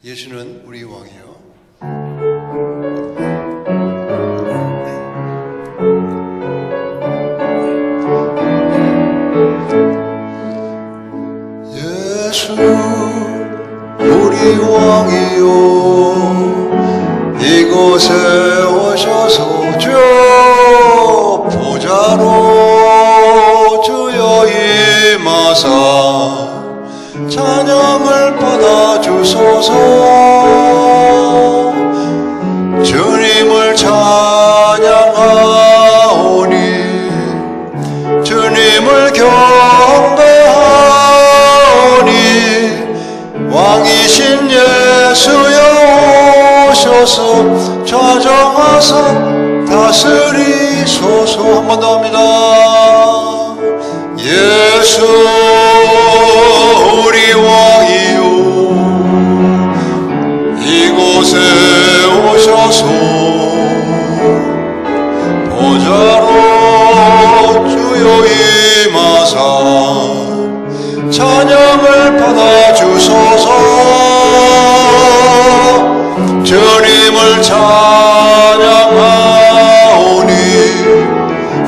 예수는 우리 왕이요. 예수 우리 왕이요, 이곳에 오셔서 주 보좌로 주여 임하사 찬양을 받아주소서. 주님을 찬양하오니 주님을 경배하오니 왕이신 예수여 오셔서 좌정하사 다스리소서. 한 번 더 합니다. 예수 우리 왕이요, 이곳에 오셔서 보좌로 주여 임하사 찬양을 받아주소서. 주님을 찬양하오니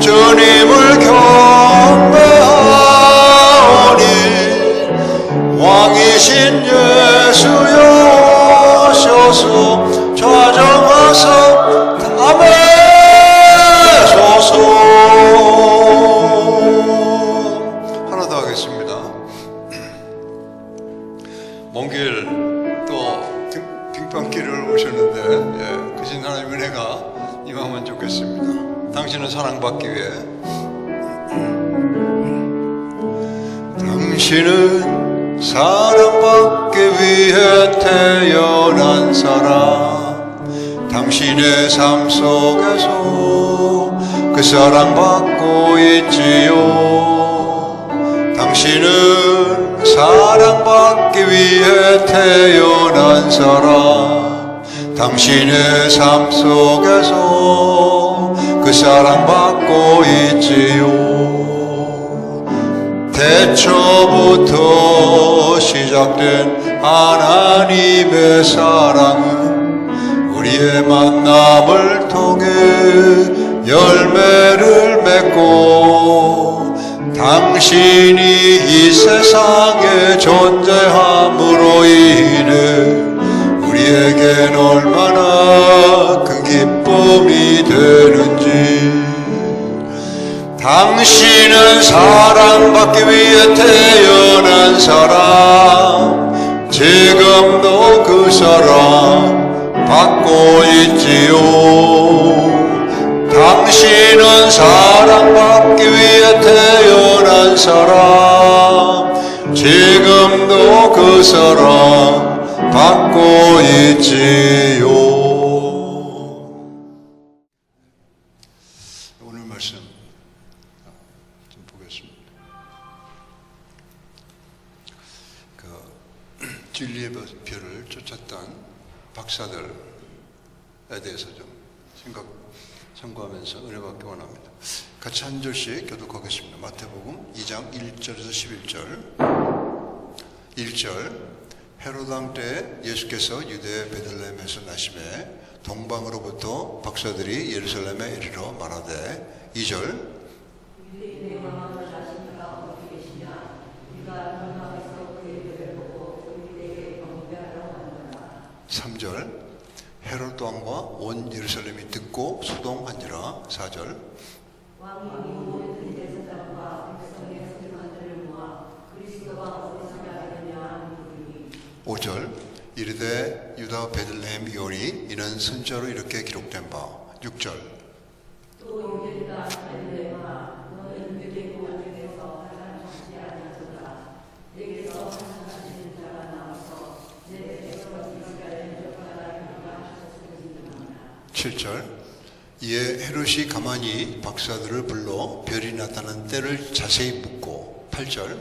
주님을 경배하오니 왕이신 예수여 오셔서 좌정하사 다메소서. 하나 더 하겠습니다. 먼 길 또 빙판길을 오셨는데 크신 하나님의 은혜가 임하면 좋겠습니다. 당신은 사랑받기 위해, 당신은 사랑받기 위해 태어난 사람. 당신의 삶 속에서 그 사랑받고 있지요. 당신은 사랑받기 위해 태어난 사람. 당신의 삶 속에서 그 사랑받고 있지요. 태초부터 시작된 하나님의 사랑은 우리의 만남을 통해 열매를 맺고, 당신이 이 세상에 존재함으로 인해 우리에겐 얼마나 큰 기쁨이 되는지. 당신은 사랑받기 위해 태어난 사람. 지금도 그 사랑 받고 있지요. 당신은 사랑받기 위해 태어난 사람. 지금도 그 사랑 받고 있지요. 오늘 말씀 좀 보겠습니다. 진리의 별을 쫓았던 박사들에 대해서 좀 참고하면서 은혜 받기 원합니다. 같이 한 절씩 교독하겠습니다. 마태복음 2장 1절에서 11절. 1절, 헤롯 왕 때 예수께서 유대 베들레헴에서 나심에 동방으로부터 박사들이 예루살렘에 이르러 말하되. 2절, 3절, 헤롯 왕과 온 예루살렘이 듣고 소동한지라. 4절, 5절, 이르되 유다 베들레헴이오니 이는 선지자로 이렇게 기록된 바. 6절, 이에 헤롯이 가만히 박사들을 불러 별이 나타난 때를 자세히 묻고. 8절,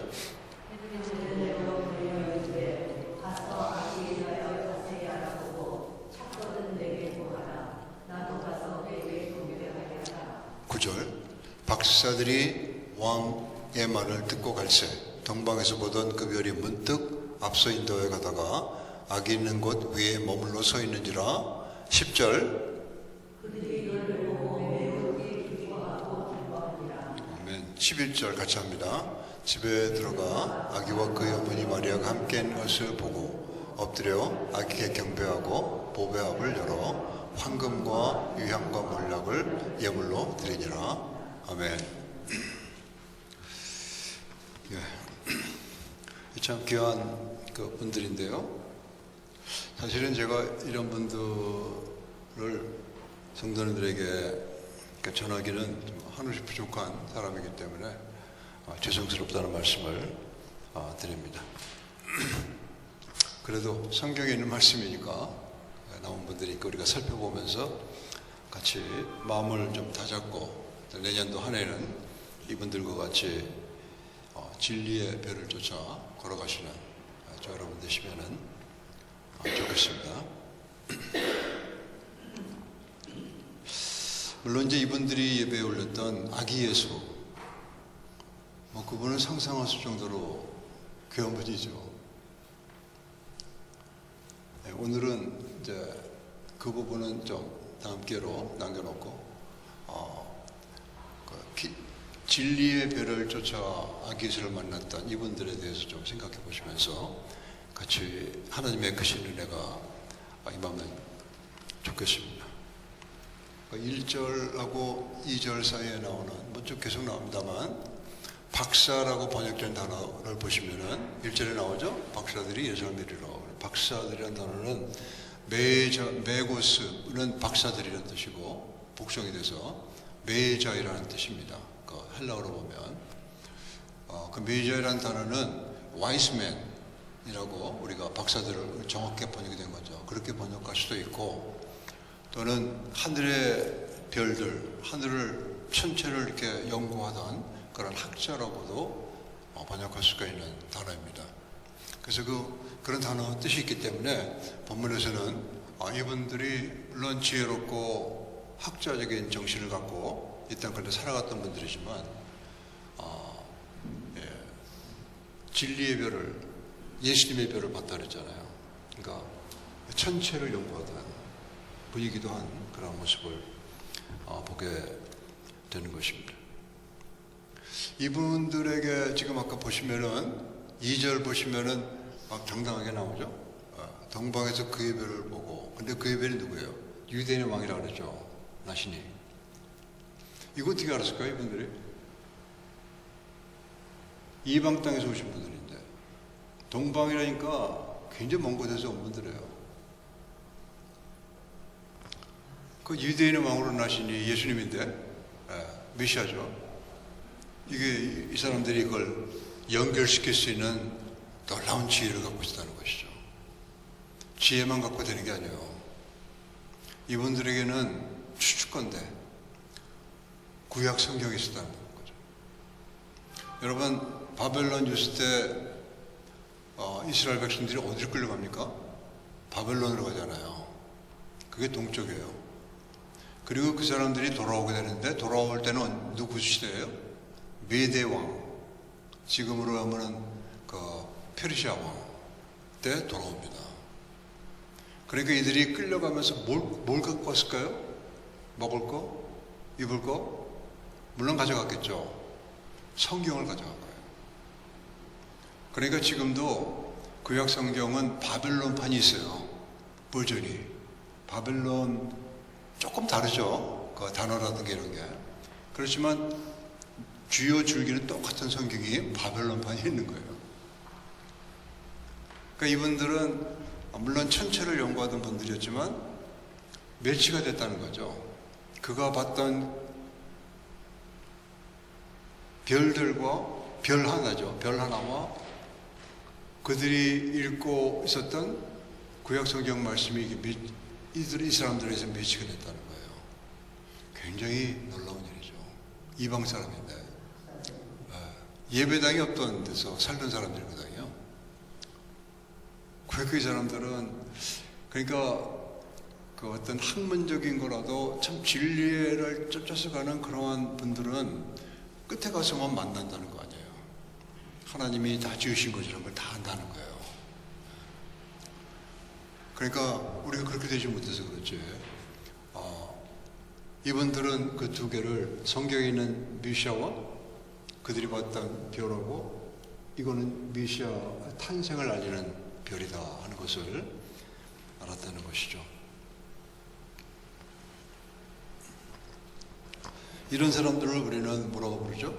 박사들이 왕의 말을 듣고 갈새 동방에서 보던 그 별이 문득 앞서 인도에 가다가 악이 있는 곳 위에 머물러 서 있는지라. 10절. 아멘. 11절 같이 합니다. 집에 들어가 아기와 그의 어머니 마리아가 함께 있는 것을 보고 엎드려 아기에게 경배하고 보배 앞을 열어 황금과 유향과 몰락을 예물로 드리니라. 아멘. 예. 참 귀한 그 분들인데요. 사실은 제가 이런 분들을 성도님들에게 전하기는 좀 한없이 부족한 사람이기 때문에 죄송스럽다는 말씀을 드립니다. 그래도 성경에 있는 말씀이니까 나온 분들이니까 우리가 살펴보면서 같이 마음을 좀 다잡고 내년도 한 해는 이분들과 같이 진리의 별을 쫓아 걸어가시는 저 여러분 되시면은 좋겠습니다. 물론 이제 이분들이 예배에 올렸던 아기 예수, 그분은 상상할 수 정도로 귀한 분이죠. 네, 오늘은 이제 그 부분은 좀 다음 기회로 남겨놓고 진리의 별을 쫓아 아기 예수를 만났던 이분들에 대해서 좀 생각해 보시면서 같이 하나님의 크신 은혜가 임하면 좋겠습니다. 1절하고 2절 사이에 나오는 쭉 계속 나옵니다만 박사라고 번역된 단어를 보시면은 1절에 나오죠. 박사들이 예수를 믿으라. 박사들이라는 단어는 메고스는 박사들이라는 뜻이고 복성이 돼서 메자이라는 뜻입니다. 그 헬라어로 보면 그 메자이라는 단어는 와이스맨이라고 우리가 박사들을 정확히 번역이 된 거죠. 그렇게 번역할 수도 있고 또는 하늘의 별들, 하늘을 천체를 이렇게 연구하던 그런 학자라고도 번역할 수가 있는 단어입니다. 그래서 그런 단어 뜻이 있기 때문에 본문에서는 이분들이 물론 지혜롭고 학자적인 정신을 갖고 이 땅 가운데 살아갔던 분들이지만 진리의 별을, 예수님의 별을 봤다 그랬잖아요. 그러니까 천체를 연구하던 분이기도 한 그런 모습을 보게 되는 것입니다. 이분들에게 지금 아까 보시면은 2절 보시면은 막 당당하게 나오죠. 동방에서 그의 별을 보고, 근데 그의 별이 누구예요? 유대인의 왕이라고 그러죠. 나시니. 이거 어떻게 알았을까요, 이분들이? 이방 땅에서 오신 분들인데 동방이라니까 굉장히 먼 곳에서 온 분들이에요. 그 유대인의 왕으로 나시니 예수님인데 메시아죠. 이게 이 사람들이 이걸 연결시킬 수 있는 놀라운 지혜를 갖고 있다는 것이죠. 지혜만 갖고 되는 게 아니에요. 이분들에게는 추측건데 구약 성경이 있었다는 거죠. 여러분 바벨론 있을 때 이스라엘 백성들이 어디로 끌려갑니까? 바벨론으로 가잖아요. 그게 동쪽이에요. 그리고 그 사람들이 돌아오게 되는데 돌아올 때는 누구 시대예요? 메대 왕, 지금으로 하면은 그 페르시아 왕 때 돌아옵니다. 그러니까 이들이 끌려가면서 뭘 갖고 왔을까요? 먹을 거? 입을 거? 물론 가져갔겠죠. 성경을 가져간 거예요. 그러니까 지금도 구약 성경은 바벨론판이 있어요. 버전이. 바벨론 조금 다르죠. 그 단어라든가 이런 게. 그렇지만 주요 줄기는 똑같은 성경이 바벨론판이 있는 거예요. 그러니까 이분들은 물론 천체를 연구하던 분들이었지만 매치가 됐다는 거죠. 그가 봤던 별들과 별 하나죠. 별 하나와 그들이 읽고 있었던 구약 성경 말씀이 이 사람들에서 매치가 됐다는 거예요. 굉장히 놀라운 일이죠. 이방 사람인데 예배당이 없던 데서 살던 사람들이거든요. 그 사람들은 그러니까 그 어떤 학문적인 거라도 참 진리를 쫓아서 가는 그러한 분들은 끝에 가서만 만난다는 거 아니에요. 하나님이 다 지으신 것이라는 걸 다 안다는 거예요. 그러니까 우리가 그렇게 되지 못해서 그렇지. 이분들은 그 두 개를 성경에 있는 미시아와 그들이 봤던 별하고 이거는 미시아 탄생을 알리는 별이다 하는 것을 알았다는 것이죠. 이런 사람들을 우리는 뭐라고 부르죠?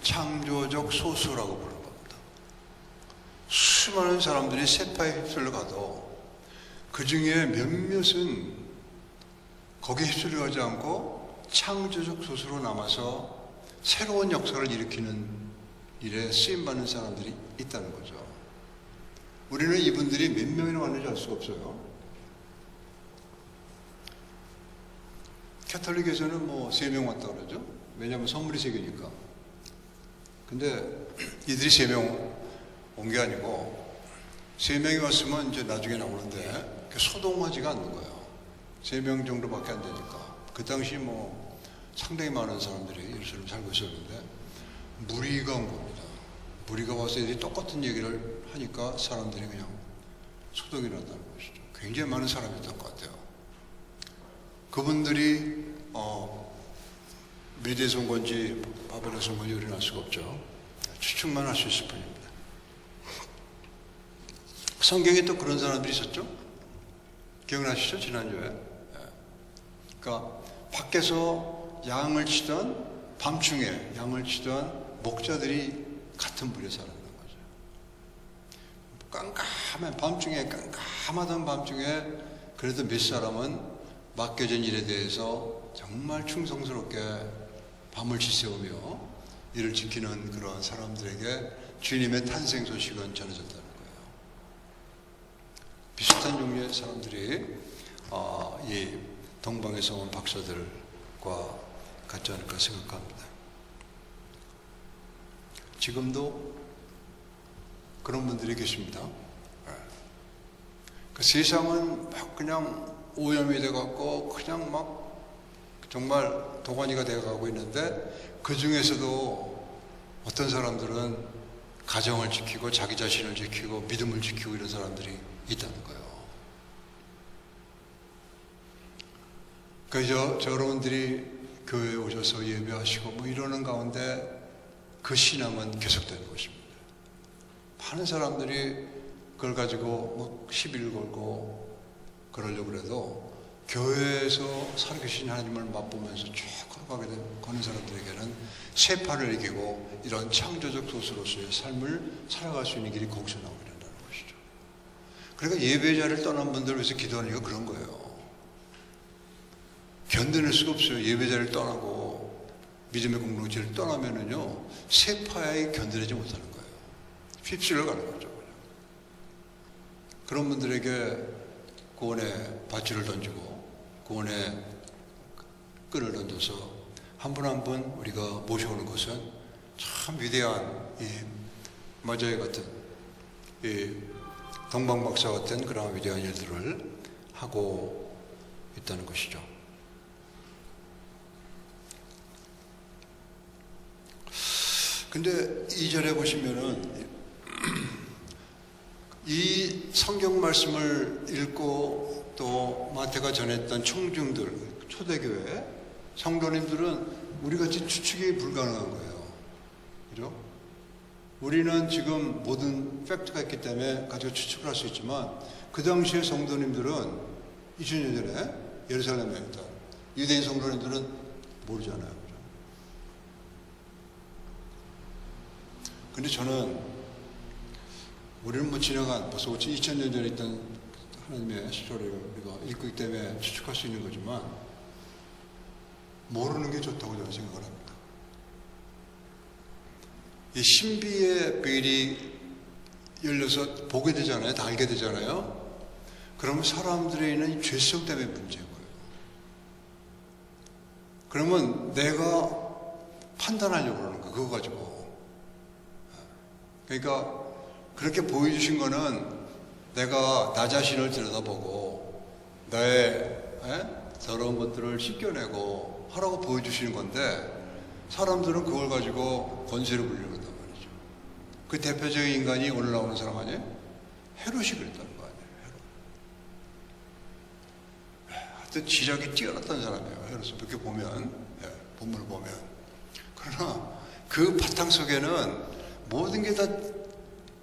창조적 소수라고 부르는 겁니다. 수많은 사람들이 세파에 휩쓸려 가도 그 중에 몇몇은 거기에 휩쓸려 가지 않고 창조적 소수로 남아서 새로운 역사를 일으키는 일에 쓰임받는 사람들이 있다는 거죠. 우리는 이분들이 몇 명이나 왔는지 알 수가 없어요. 캐톨릭에서는 뭐 3명 왔다고 그러죠. 왜냐하면 선물이 3개니까. 근데 이들이 3명 온 게 아니고 3명이 왔으면 이제 나중에 나오는데 소동하지가 않는 거예요. 3명 정도밖에 안 되니까. 그 당시 뭐 상당히 많은 사람들이 예루살렘 살고 있었는데 무리가 온 겁니다. 무리가 와서 애들이 똑같은 얘기를 하니까 사람들이 그냥 소동이 났다는 것이죠. 굉장히 많은 사람이었던 것 같아요. 그분들이 메디에서 온 건지 바벨에서 온 건지 우리는 알 수가 없죠. 추측만 할 수 있을 뿐입니다. 성경에 또 그런 사람들이 있었죠. 기억나시죠? 지난주에. 그러니까 밖에서 양을 치던 밤중에 양을 치던 목자들이 같은 불에 살았던 거죠. 깜깜한 밤중에 깜깜하던 밤중에 그래도 몇 사람은 맡겨진 일에 대해서 정말 충성스럽게 밤을 지새우며 이를 지키는 그러한 사람들에게 주님의 탄생 소식은 전해졌다는 거예요. 비슷한 종류의 사람들이 이 동방에서 온 박사들과 같지 않을까 생각합니다. 지금도 그런 분들이 계십니다. 그 세상은 막 그냥 오염이 돼갖고 그냥 막 정말 도가니가 돼가고 있는데 그 중에서도 어떤 사람들은 가정을 지키고 자기 자신을 지키고 믿음을 지키고 이런 사람들이 있다는 거예요. 그래서 여러분들이 교회에 오셔서 예배하시고 뭐 이러는 가운데 그 신앙은 계속되는 것입니다. 많은 사람들이 그걸 가지고 뭐 시비를 걸고 그러려고 해도 교회에서 살아계신 하나님을 맛보면서 쭉 걸어가는 사람들에게는 세파를 이기고 이런 창조적 소수로서의 삶을 살아갈 수 있는 길이 거기서 나오게 된다는 것이죠. 그러니까 예배자를 떠난 분들을 위해서 기도하는 이유가 그런 거예요. 견뎌낼 수가 없어요. 예배자를 떠나고 믿음의 공동체를 떠나면은요 세파에 견뎌내지 못하는 거예요. 휩쓸려 가는 거죠. 그런 분들에게 구원의 밧줄을 던지고 구원의 끈을 던져서 한 분 한 분 우리가 모셔오는 것은 참 위대한 이 마자의 같은 이 동방박사 같은 그런 위대한 일들을 하고 있다는 것이죠. 근데 2절에 보시면은 이 성경 말씀을 읽고 또 마태가 전했던 청중들, 초대교회 성도님들은 우리같이 추측이 불가능한 거예요. 그죠? 우리는 지금 모든 팩트가 있기 때문에 가지고 추측을 할 수 있지만 그 당시의 성도님들은 2000년 전에 예루살렘에 있던 유대인 성도님들은 모르잖아요. 근데 저는 우리는 뭐 지나간 벌써 2000년 전에 있던 하나님의 시조를 우리가 읽고 있기 때문에 추측할 수 있는 거지만 모르는 게 좋다고 저는 생각을 합니다. 이 신비의 베일이 열려서 보게 되잖아요. 다 알게 되잖아요. 그러면 사람들에 있는 죄성 때문에 문제인 거예요. 그러면 내가 판단하려고 그러는 거예요. 그거 가지고. 그러니까 그렇게 보여주신 거는 내가 나 자신을 들여다보고 나의 더러운 것들을 씻겨내고 하라고 보여주시는 건데 사람들은 그걸 가지고 권세를 부리는 거단 말이죠. 그 대표적인 인간이 오늘 나오는 사람 아니에요? 헤롯이 그랬다는 거 아니에요. 또 지략이 뛰어났던 사람이에요. 헤롯은 이렇게 보면, 본문을 보면. 그러나 그 바탕 속에는 모든 게 다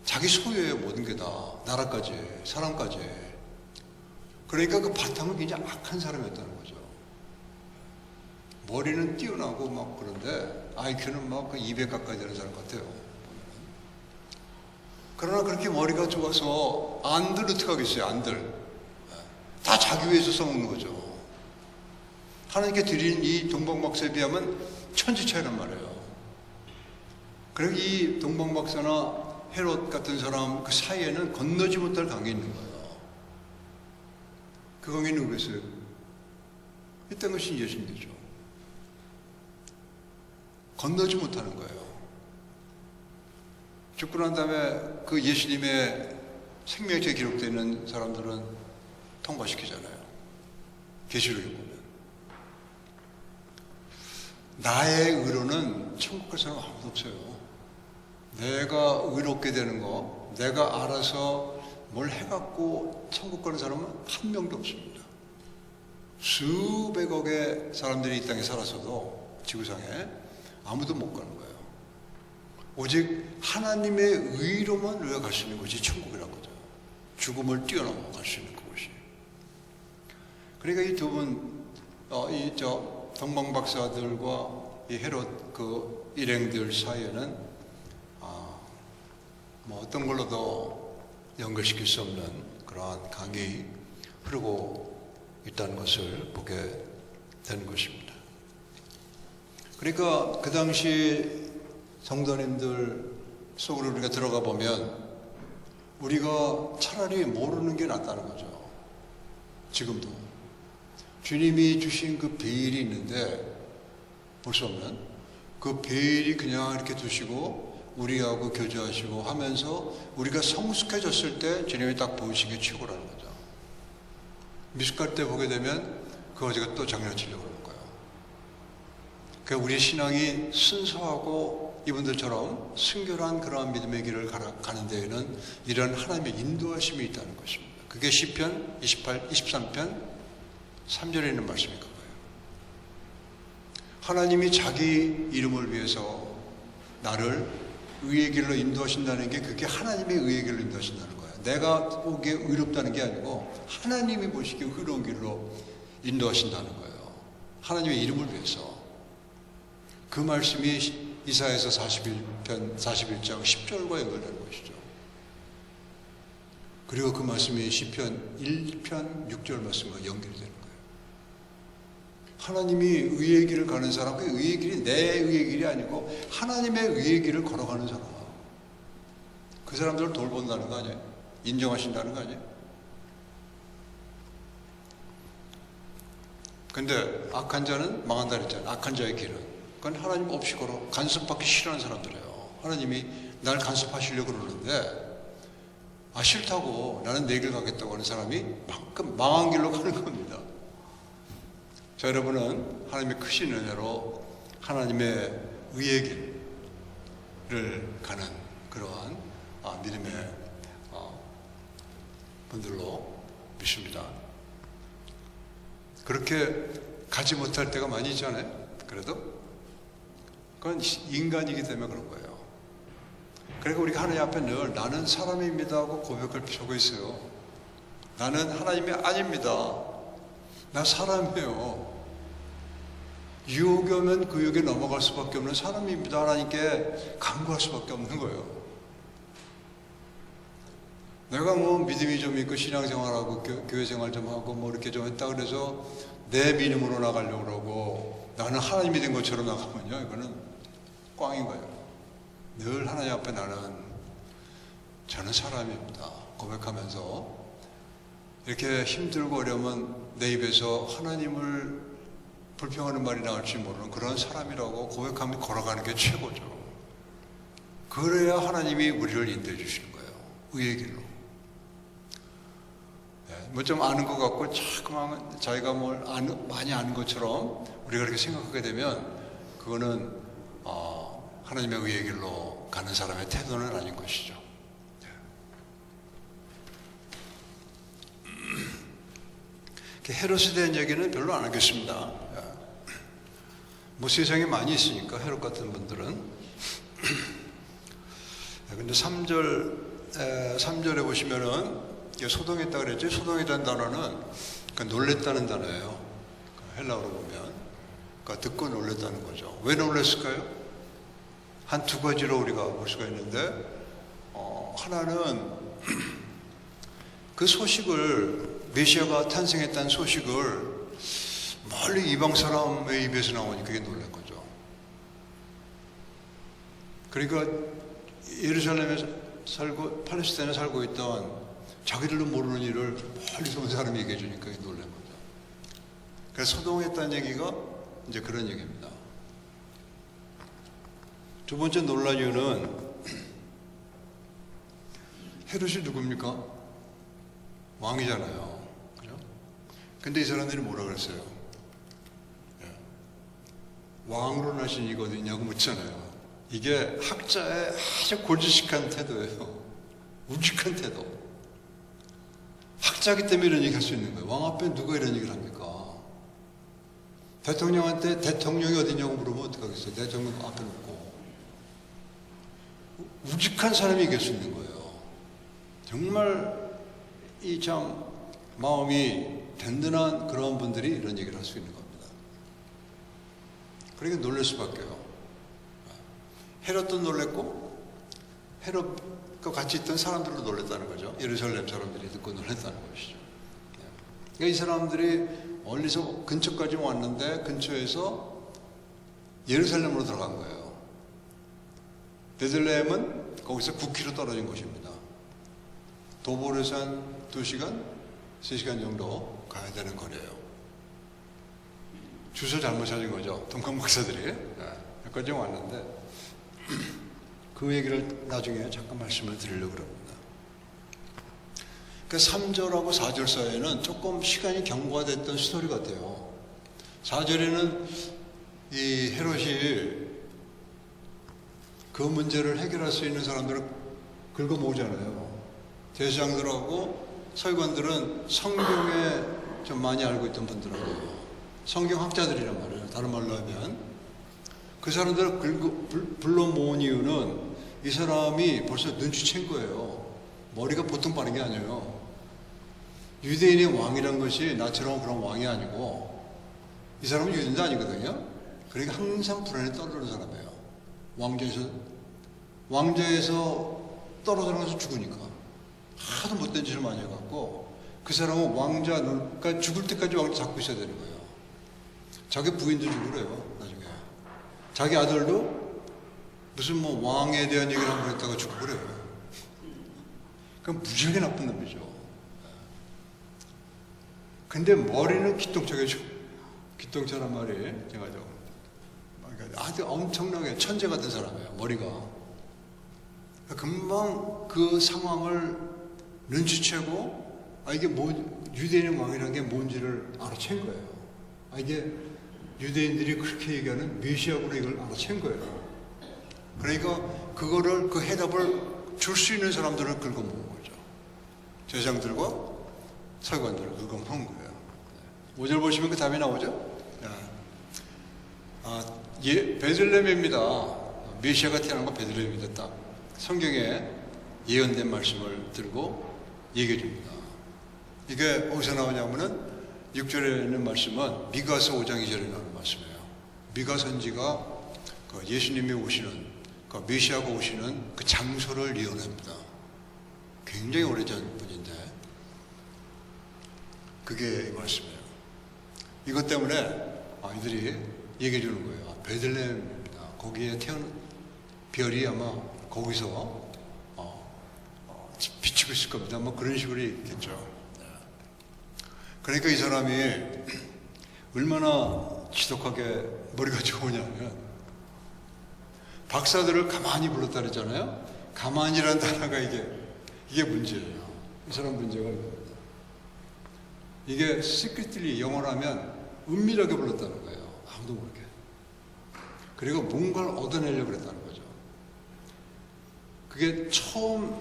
자기 소유예요. 모든 게 다. 나라까지, 사람까지. 그러니까 그 바탕은 굉장히 악한 사람이었다는 거죠. 머리는 뛰어나고 막 그런데 IQ는 막 200 가까이 되는 사람 같아요. 그러나 그렇게 머리가 좋아서 안들 어떻게 하겠어요? 안들 다 자기 위해서 써먹는 거죠. 하나님께 드린 이 동방박사에 비하면 천지 차이란 말이에요. 그리고 이 동방박사나 헤롯 같은 사람 그 사이에는 건너지 못할 관계 있는 거예요. 그 관계는 누구였어요? 이딴 것이 예수님이죠. 건너지 못하는 거예요. 죽고 난 다음에 그 예수님의 생명책에 기록되어 있는 사람들은 통과시키잖아요. 계시록에 보면. 나의 의로는 천국 갈 사람 아무도 없어요. 내가 의롭게 되는 거, 내가 알아서 뭘 해갖고 천국 가는 사람은 한 명도 없습니다. 수백억의 사람들이 이 땅에 살아서도 지구상에 아무도 못 가는 거예요. 오직 하나님의 의로만 우리가 갈 수 있는 것이 천국이라는 거죠. 죽음을 뛰어넘어 갈 수 있는 그것이. 그러니까 이 두 분, 동방박사들과 이 헤롯 그 일행들 사이에는 뭐 어떤 걸로도 연결시킬 수 없는 그러한 강이 흐르고 있다는 것을 보게 되는 것입니다. 그러니까 그 당시 성도님들 속으로 우리가 들어가 보면 우리가 차라리 모르는 게 낫다는 거죠. 지금도 주님이 주신 그 베일이 있는데 볼 수 없는 그 베일이 그냥 이렇게 두시고 우리하고 교제하시고 하면서 우리가 성숙해졌을 때 주님이 딱 보이신 게 최고라는 거죠. 미숙할 때 보게 되면 그 어제가 또 장난치려고 그러는 거예요. 그러니까 우리의 신앙이 순수하고 이분들처럼 순결한 그러한 믿음의 길을 가는 데에는 이런 하나님의 인도하심이 있다는 것입니다. 그게 시편 23편 3절에 있는 말씀인 거예요. 하나님이 자기 이름을 위해서 나를 의의 길로 인도하신다는 게 그게 하나님의 의의 길로 인도하신다는 거예요. 내가 보기에 의롭다는 게 아니고 하나님이 보시기에 의로운 길로 인도하신다는 거예요. 하나님의 이름을 위해서. 그 말씀이 이사야서 41장 10절과 연결되는 것이죠. 그리고 그 말씀이 시편 1편 6절 말씀과 연결되는 거예요. 하나님이 의의 길을 가는 사람, 그 의의 길이 내 의의 길이 아니고 하나님의 의의 길을 걸어가는 사람. 그 사람들을 돌본다는 거 아니에요? 인정하신다는 거 아니에요? 근데 악한 자는 망한다 그랬잖아요. 악한 자의 길은. 그건 하나님 없이 걸어 간섭받기 싫어하는 사람들이에요. 하나님이 날 간섭하시려고 그러는데 싫다고 나는 내 길 가겠다고 하는 사람이 망한 길로 가는 겁니다. 자, 여러분은 하나님의 크신 은혜로 하나님의 의의 길을 가는 그러한 믿음의 분들로 믿습니다. 그렇게 가지 못할 때가 많이 있잖아요. 그래도 그건 인간이기 때문에 그런 거예요. 그러니까 우리가 하나님 앞에 늘 나는 사람입니다 하고 고백할 필요가 있어요. 나는 하나님이 아닙니다. 나 사람이에요. 유혹이 오면 그 유혹에 넘어갈 수밖에 없는 사람입니다. 하나님께 간구할 수밖에 없는 거예요. 내가 뭐 믿음이 좀 있고 신앙생활하고 교회 생활 좀 하고 뭐 이렇게 좀 했다 그래서 내 믿음으로 나가려고 그러고 나는 하나님이 된 것처럼 나가면요, 이거는 꽝인 거예요. 늘 하나님 앞에 저는 사람입니다 고백하면서 이렇게 힘들고 어려우면 내 입에서 하나님을 불평하는 말이 나올지 모르는 그런 사람이라고 고백하며 걸어가는 게 최고죠. 그래야 하나님이 우리를 인도해 주시는 거예요. 의의 길로. 뭐 좀 아는 것 같고 자꾸만 자기가 뭘 많이 아는 것처럼 우리가 그렇게 생각하게 되면 그거는 하나님의 의의 길로 가는 사람의 태도는 아닌 것이죠. 헤롯에 대한 얘기는 별로 안 하겠습니다. 뭐 세상에 많이 있으니까 헤롯 같은 분들은. 근데 3절에 보시면은 소동했다 그랬죠. 소동했다는 단어는 놀랬다는 단어예요. 헬라어로 보면. 그러니까 듣고 놀랬다는 거죠. 왜 놀랬을까요? 한 두 가지로 우리가 볼 수가 있는데, 하나는 그 소식을, 메시아가 탄생했다는 소식을 멀리 이방 사람의 입에서 나오니 그게 놀란 거죠. 그러니까 예루살렘에 살고 팔레스타인에 살고 있던 자기들도 모르는 일을 멀리서 온 사람이 얘기해 주니까 그게 놀란 거죠. 그래서 소동했다는 얘기가 이제 그런 얘기입니다. 두 번째 놀란 이유는 헤롯이 누굽니까? 왕이잖아요. 그죠? 근데 이 사람들이 뭐라 그랬어요? 왕으로 나신 이가 어디 있냐고 묻잖아요. 이게 학자의 아주 고지식한 태도예요. 우직한 태도. 학자기 때문에 이런 얘기 할 수 있는 거예요. 왕 앞에 누가 이런 얘기를 합니까? 대통령한테 대통령이 어디냐고 물으면 어떡하겠어요? 대통령 앞에 놓고. 우직한 사람이 얘기할 수 있는 거예요. 정말 이 참 마음이 든든한 그런 분들이 이런 얘기를 할 수 있는 겁니다. 그러니까 놀랄 수밖에요. 헤롯도 놀랬고 헤롯과 같이 있던 사람들도 놀랬다는 거죠. 예루살렘 사람들이 듣고 놀랬다는 것이죠. 그러니까 이 사람들이 멀리서 근처까지 왔는데 근처에서 예루살렘으로 들어간 거예요. 베들레헴은 거기서 9km 떨어진 곳입니다. 도보로에서 한 2시간, 3시간 정도 가야 되는 거리예요. 주소 잘못 찾은 거죠. 동강 목사들이. 여기까지 왔는데 그 얘기를 나중에 잠깐 말씀을 드리려고 합니다. 그 3절하고 4절 사이에는 조금 시간이 경과가 됐던 스토리 같아요. 4절에는 이 헤롯이 그 문제를 해결할 수 있는 사람들을 긁어 모으잖아요. 대제사장들하고 서기관들은 성경에 좀 많이 알고 있던 분들하고 성경학자들이란 말이에요. 다른 말로 하면 그 사람들을 불러 모은 이유는 이 사람이 벌써 눈치챈 거예요. 머리가 보통 빠른 게 아니에요. 유대인의 왕이란 것이 나처럼 그런 왕이 아니고 이 사람은 유대인도 아니거든요. 그러니까 항상 불안에 떨어지는 사람이에요. 왕좌에서 떨어져서 죽으니까 하도 못된 짓을 많이 해갖고 그 사람은 그러니까 죽을 때까지 왕자 잡고 있어야 되는 거예요. 자기 부인도 죽으래요. 나중에 자기 아들도 무슨 뭐 왕에 대한 얘기를 한번 했다가 죽어버려요. 그럼 무지하게 나쁜 놈이죠. 근데 머리는 기똥차겠죠. 기똥차란 말이 제가 아주 엄청나게 천재 같은 사람이에요. 머리가. 금방 그 상황을 눈치채고 이게 유대인의 왕이라는 게 뭔지를 알아챈 거예요. 이게 유대인들이 그렇게 얘기하는 메시아구나 이걸 알아챈 거예요. 그러니까 그 해답을 줄 수 있는 사람들을 긁어 모은 거죠. 제사장들과 서기관들을 긁어 모은 거예요. 5절 보시면 그 답이 나오죠. 베들레헴입니다. 메시아가 태어난 건 베들레헴이다. 딱 성경에 예언된 말씀을 들고 얘기해 줍니다. 이게 어디서 나오냐면은 6절에 있는 말씀은 미가서 5장 2절에 나오는 말씀이에요. 미가 선지가 예수님이 오시는 메시아가 오시는 그 장소를 예언합니다. 굉장히 오래전 분인데 그게 이 말씀이에요. 이것 때문에 이들이 얘기해 주는 거예요. 베들레헴입니다. 거기에 태어난 별이 아마 거기서 비치고 있을 겁니다. 뭐 그런 식으로 얘기했죠. 그러니까 이 사람이 얼마나 지독하게 머리가 좋으냐면 박사들을 가만히 불렀다 그랬잖아요. 가만히라는 단어가 이게 문제예요. 이 사람 문제가 이겁니다. 이게 시크릿리 영어로 하면 은밀하게 불렀다는 거예요. 아무도 모르게. 그리고 뭔가를 얻어내려고 그랬다는 거죠. 그게 처음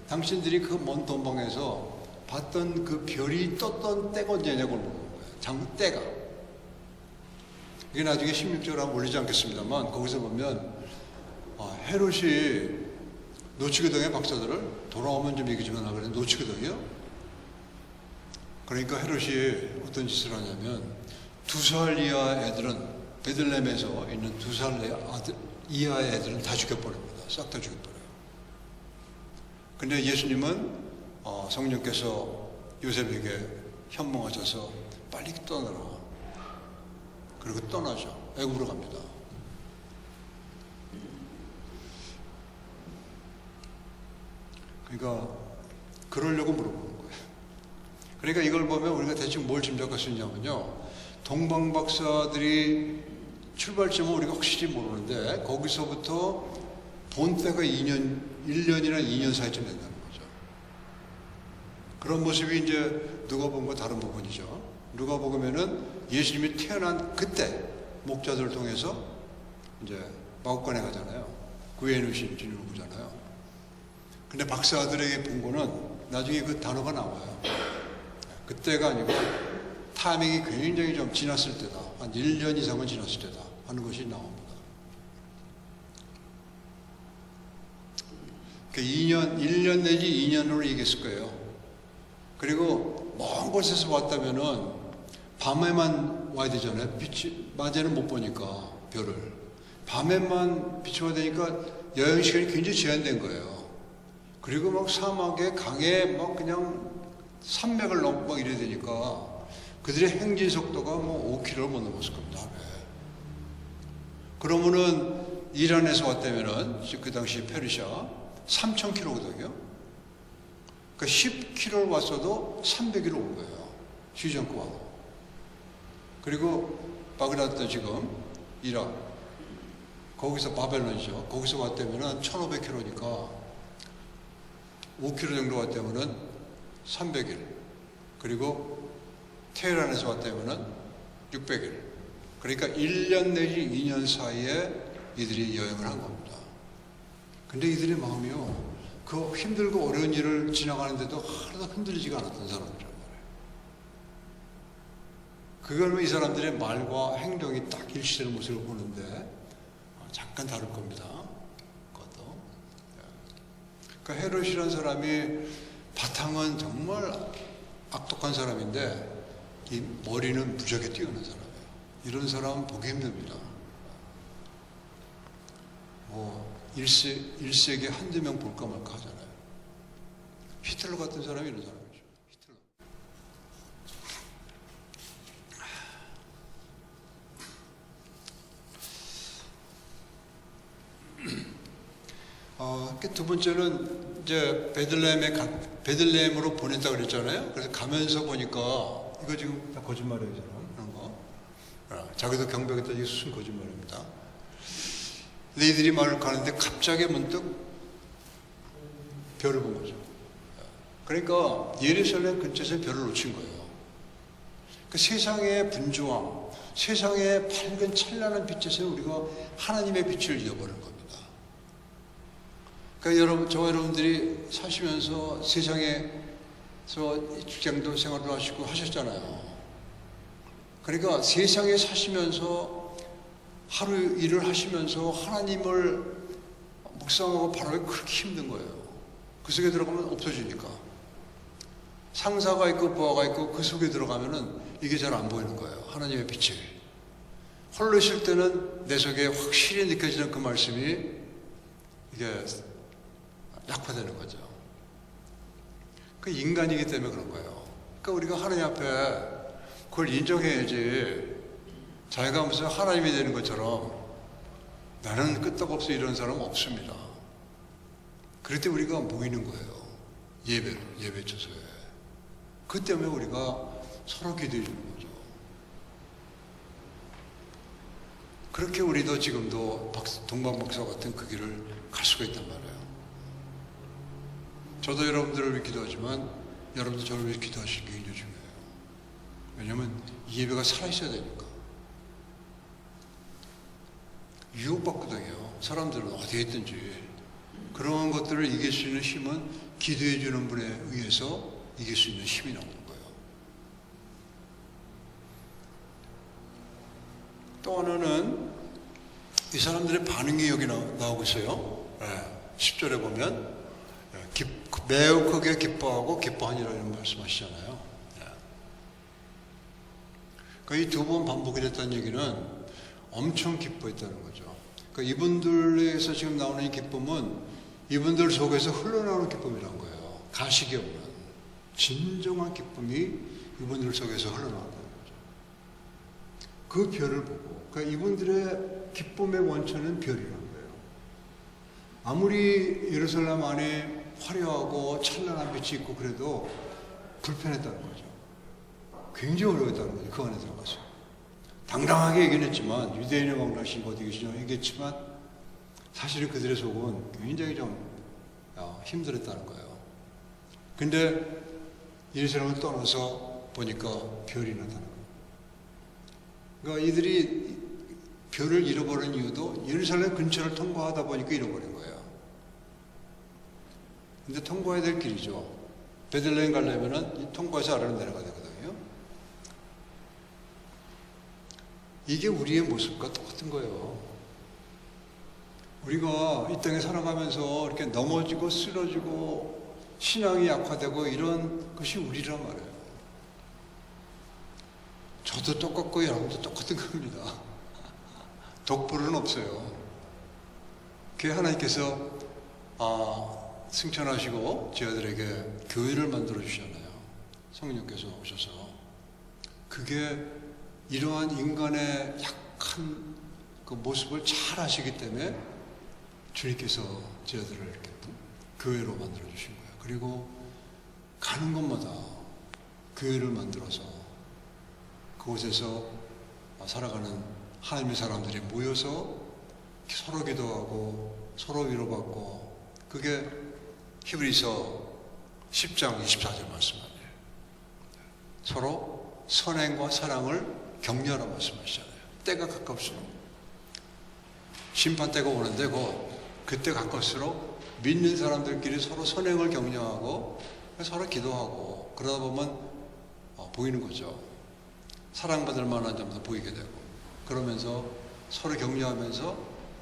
당신들이 그 먼 돈방에서 봤던 그 별이 떴던 때가 언제냐고 물어보는 거예요. 때가. 이게 나중에 16절에 한번 올리지 않겠습니다만 거기서 보면 헤롯이 노치구덩의 박사들을 돌아오면 좀 얘기 좀 하나 그랬는데 노치구덩이요? 그러니까 헤롯이 어떤 짓을 하냐면 2살 이하 애들은 베들레헴에서 있는 2살 이하의 애들은 다 죽여버립니다. 싹 다 죽여버려요. 근데 예수님은 성령께서 요셉에게 현몽하셔서 빨리 떠나라. 그리고 떠나죠. 애굽으로 갑니다. 그러니까 그러려고 물어보는 거예요. 그러니까 이걸 보면 우리가 대충 뭘 짐작할 수 있냐면요. 동방박사들이 출발점은 우리가 확실히 모르는데 거기서부터 본 때가 1년이나 2년 사이쯤 된다는 거죠. 그런 모습이 이제 누가복음과 다른 부분이죠. 누가복음에는 예수님이 태어난 그때 목자들을 통해서 이제 마국간에 가잖아요. 구해 놓으신 주님을 보잖아요. 근데 박사들에게 본 거는 나중에 그 단어가 나와요. 그때가 아니고 타이밍이 굉장히 좀 지났을 때다. 한 1년 이상은 지났을 때다 하는 것이 나옵니다. 그 1년 내지 2년으로 얘기했을 거예요. 그리고 먼 곳에서 왔다면은 밤에만 와야 되잖아요. 낮에는 못 보니까 별을. 밤에만 빛이 와야 되니까 여행 시간이 굉장히 제한된 거예요. 그리고 막 사막에 강에 막 그냥 산맥을 넘고 막 이래야 되니까 그들의 행진 속도가 뭐 5km를 못 넘었을 겁니다. 그러면은 이란에서 왔다면은 그 당시 페르시아 3,000km거든요. 그러니까 10km를 왔어도 300km 온 거예요. 쉬지 않고 와도. 그리고 바그다드 지금 이란 거기서 바벨론이죠. 거기서 왔다면은 1,500km니까 5km 정도 왔다면은 300일. 그리고 테헤란에서 왔다면은 600일. 그러니까 1년 내지 2년 사이에 이들이 여행을 한 겁니다. 근데 이들의 마음이요. 그 힘들고 어려운 일을 지나가는데도 하나도 흔들리지가 않았던 사람들이란 말이에요. 그걸 이 사람들의 말과 행동이 딱 일치되는 모습을 보는데 잠깐 다를 겁니다. 그것도. 그러니까 헤롯이라는 사람이 바탕은 정말 악독한 사람인데 이 머리는 무지하게 뛰어난 사람이에요. 이런 사람은 보기 힘듭니다. 일세기에 한두 명 볼까 말까 하잖아요. 히틀러 같은 사람이 이런 사람이죠. 히틀러. 두 번째는 이제 베들레헴으로 보냈다 그랬잖아요. 그래서 가면서 보니까 이거 지금 다 거짓말이에요, 그런 거. 자기도 경배하겠다 이게 순 거짓말입니다. 근데 이들이 말을 가는데 갑자기 문득 별을 본 거죠. 그러니까 예루살렘 근처에서 별을 놓친 거예요. 그 세상의 분주함, 세상의 밝은 찬란한 빛에서 우리가 하나님의 빛을 잃어버린 겁니다. 그러니까 저와 여러분들이 사시면서 세상에서 직장도 생활도 하시고 하셨잖아요. 그러니까 세상에 사시면서 하루 일을 하시면서 하나님을 묵상하고 바라보기 그렇게 힘든 거예요. 그 속에 들어가면 없어지니까. 상사가 있고 부하가 있고 그 속에 들어가면은 이게 잘 안 보이는 거예요. 하나님의 빛이. 홀로 있을 때는 내 속에 확실히 느껴지는 그 말씀이 이게 약화되는 거죠. 그 인간이기 때문에 그런 거예요. 그러니까 우리가 하나님 앞에 그걸 인정해야지. 자기가 무슨 하나님이 되는 것처럼 나는 끄떡없이 이런 사람은 없습니다. 그럴 때 우리가 모이는 거예요. 예배 처소에. 그 때문에 우리가 서로 기도해 주는 거죠. 그렇게 우리도 지금도 동방박사 같은 그 길을 갈 수가 있단 말이에요. 저도 여러분들을 위해 기도하지만 여러분도 저를 위해 기도하시는 게 굉장히 중요해요. 왜냐하면 이 예배가 살아있어야 되니까. 유혹받거든요. 사람들은 어디에 있든지. 그런 것들을 이길 수 있는 힘은 기도해 주는 분에 의해서 이길 수 있는 힘이 나오는 거예요. 또 하나는 이 사람들의 반응이 여기 나오고 있어요. 10절에 보면 매우 크게 기뻐하고 기뻐하니라 이런 말씀하시잖아요. 그러니까 이 두 번 반복이 됐다는 얘기는 엄청 기뻐했다는 거죠. 그러니까 이분들에서 지금 나오는 이 기쁨은 이분들 속에서 흘러나오는 기쁨이란 거예요. 가식이 없는 진정한 기쁨이 이분들 속에서 흘러나온다는 거죠. 그 별을 보고, 그러니까 이분들의 기쁨의 원천은 별이라는 거예요. 아무리 예루살렘 안에 화려하고 찬란한 빛이 있고 그래도 불편했다는 거죠. 굉장히 어려웠다는 거죠. 그 안에 들어가서. 당당하게 얘기는 했지만, 유대인의 왕라신 어디 계시냐고 얘기했지만, 사실은 그들의 속은 굉장히 좀 힘들었다는 거예요. 근데 예루살렘을 떠나서 보니까 별이 나타나는 거예요. 그러니까 이들이 별을 잃어버린 이유도 예루살렘 근처를 통과하다 보니까 잃어버린 거예요. 근데 통과해야 될 길이죠. 베들레헴 가려면은 통과해서 아래로 내려가야 되거든요. 이게 우리의 모습과 똑같은 거예요. 우리가 이 땅에 살아가면서 이렇게 넘어지고 쓰러지고 신앙이 약화되고 이런 것이 우리란 말이에요. 저도 똑같고 여러분도 똑같은 겁니다. 독불은 없어요. 그게 하나님께서 승천하시고 저희들에게 교회를 만들어 주셨나요? 성령께서 오셔서. 그게 이러한 인간의 약한 그 모습을 잘 아시기 때문에 주님께서 저희들을 이렇게 교회로 만들어 주신 거예요. 그리고 가는 곳마다 교회를 만들어서 그곳에서 살아가는 하나님의 사람들이 모여서 서로 기도하고 서로 위로받고, 그게 히브리서 10장 24절 말씀이에요. 서로 선행과 사랑을 격려하라 말씀하시잖아요. 때가 가까울수록 심판 때가 오는데 그때 가까울수록 믿는 사람들끼리 서로 선행을 격려하고 서로 기도하고 그러다 보면 보이는 거죠. 사랑받을 만한 점도 보이게 되고, 그러면서 서로 격려하면서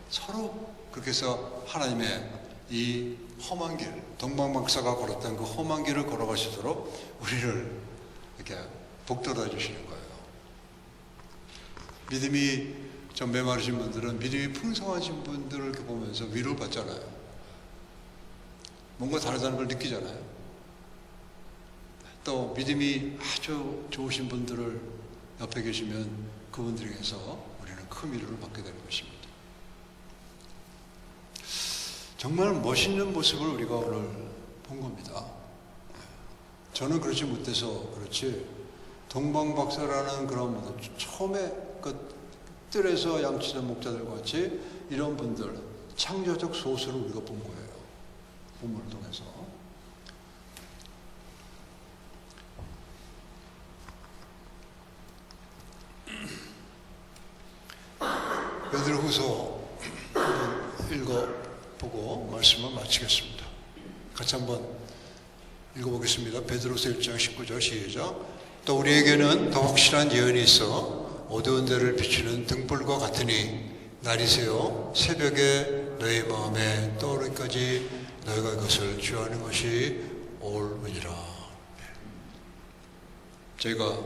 서로 그렇게 해서 하나님의 이 험한 길, 동방박사가 걸었던 그 험한 길을 걸어갈 수 있도록 우리를 이렇게 복돋아 주시는 거예요. 믿음이 좀 메마르신 분들은 믿음이 풍성하신 분들을 이렇게 보면서 위로를 받잖아요. 뭔가 다르다는 걸 느끼잖아요. 또 믿음이 아주 좋으신 분들을 옆에 계시면 그분들에게서 우리는 큰 위로를 받게 되는 것입니다. 정말 멋있는 모습을 우리가 오늘 본 겁니다. 저는 그렇지 못해서 그렇지, 동방박사라는 그런 분들, 처음에 그 뜰에서 양치던 목자들과 같이 이런 분들, 창조적 소수를 우리가 본 거예요. 본문을 통해서. 베드로후서 한번 읽어보고 말씀을 마치겠습니다. 같이 한번 읽어보겠습니다. 베드로후서 1장 19절 시작. 또 우리에게는 더 확실한 예언이 있어 어두운 데를 비추는 등불과 같으니 날이 새어 새벽에 너희 마음에 떠오르기까지 너희가 그것을 주하는 것이 옳으니라. 저희가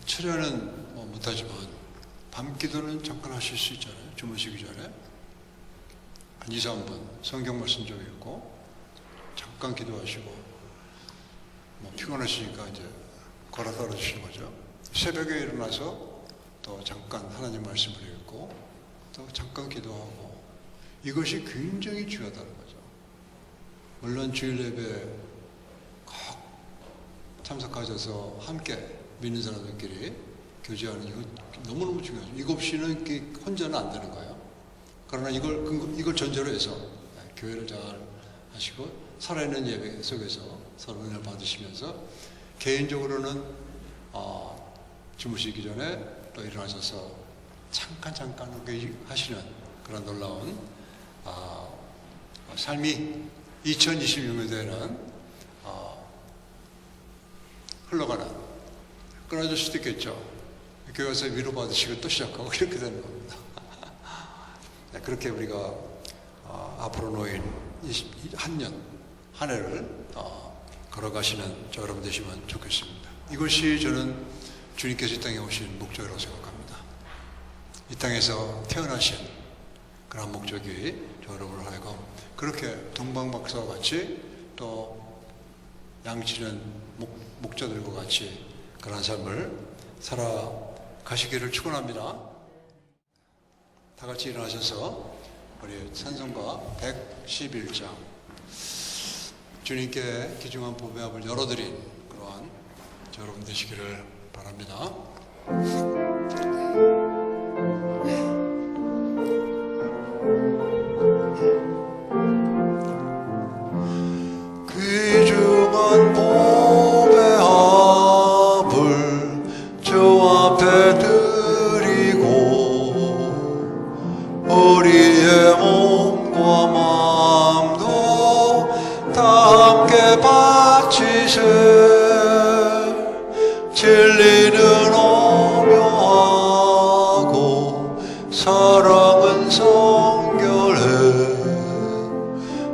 철야는 못하지만 밤 기도는 잠깐 하실 수 있잖아요. 주무시기 전에 한 2, 3분 성경 말씀 좀 읽고 잠깐 기도하시고, 피곤하시니까 이제 걸어 떨어지시는 거죠. 새벽에 일어나서 또 잠깐 하나님 말씀을 읽고 또 잠깐 기도하고, 이것이 굉장히 중요하다는 거죠. 물론 주일 예배 꼭 참석하셔서 함께 믿는 사람들끼리 교제하는 이거 너무너무 중요하죠. 이거 없이는 혼자는 안 되는 거예요. 그러나 이걸 전제로 해서 교회를 잘 하시고 살아있는 예배 속에서 서로 은혜를 받으시면서 개인적으로는 주무시기 전에 또 일어나셔서 잠깐 하시는 그런 놀라운 삶이 2026년도에는 흘러가는, 끊어질 수도 있겠죠. 교회 와서 위로받으시고 또 시작하고 이렇게 되는 겁니다. 그렇게 우리가 앞으로 놓인 한 해를 걸어가시는 저 여러분 되시면 좋겠습니다. 이것이 저는 주님께서 이 땅에 오신 목적이라고 생각합니다. 이 땅에서 태어나신 그런 목적이 저 여러분을 하여금 그렇게 동방박사와 같이 또 양치는 목자들과 같이 그런 삶을 살아가시기를 축원합니다. 다 같이 일어나셔서 우리 찬송가 111장 주님께 귀중한 보배합을 열어드린 그러한 저 여러분 되시기를 바랍니다. 귀중한 보배합을 주 앞에 드리고 우리의 몸과 마음도 다 함께 바치세. 진리는 오묘하고 사랑은 성결해.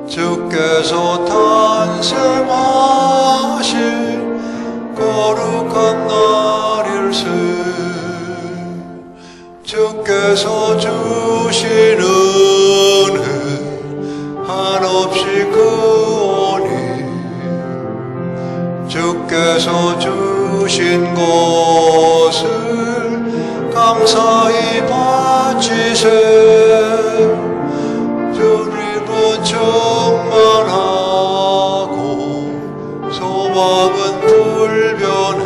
주께서 탄생하신 거룩한 날일세. 주께서 주신 은혜 한없이 크오니 주께서 주신 것을 감사히 바치세. 주님은 충만하고 소망은 불변해.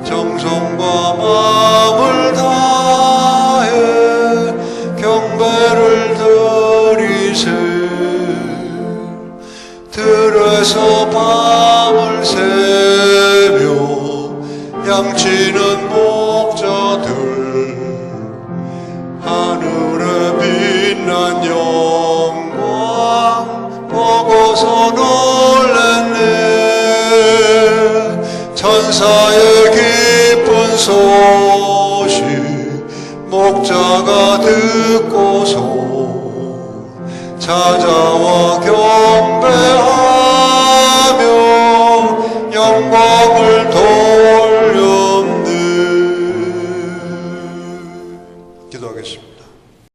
정성과 마음을 다해 경배를 드리세. 들에서 밤을 새며 양치는 목자들 하늘에 빛난 영광 보고서 놀랐네. 천사의 기쁜 소식 목자가 듣고서 찾아와 경배하네.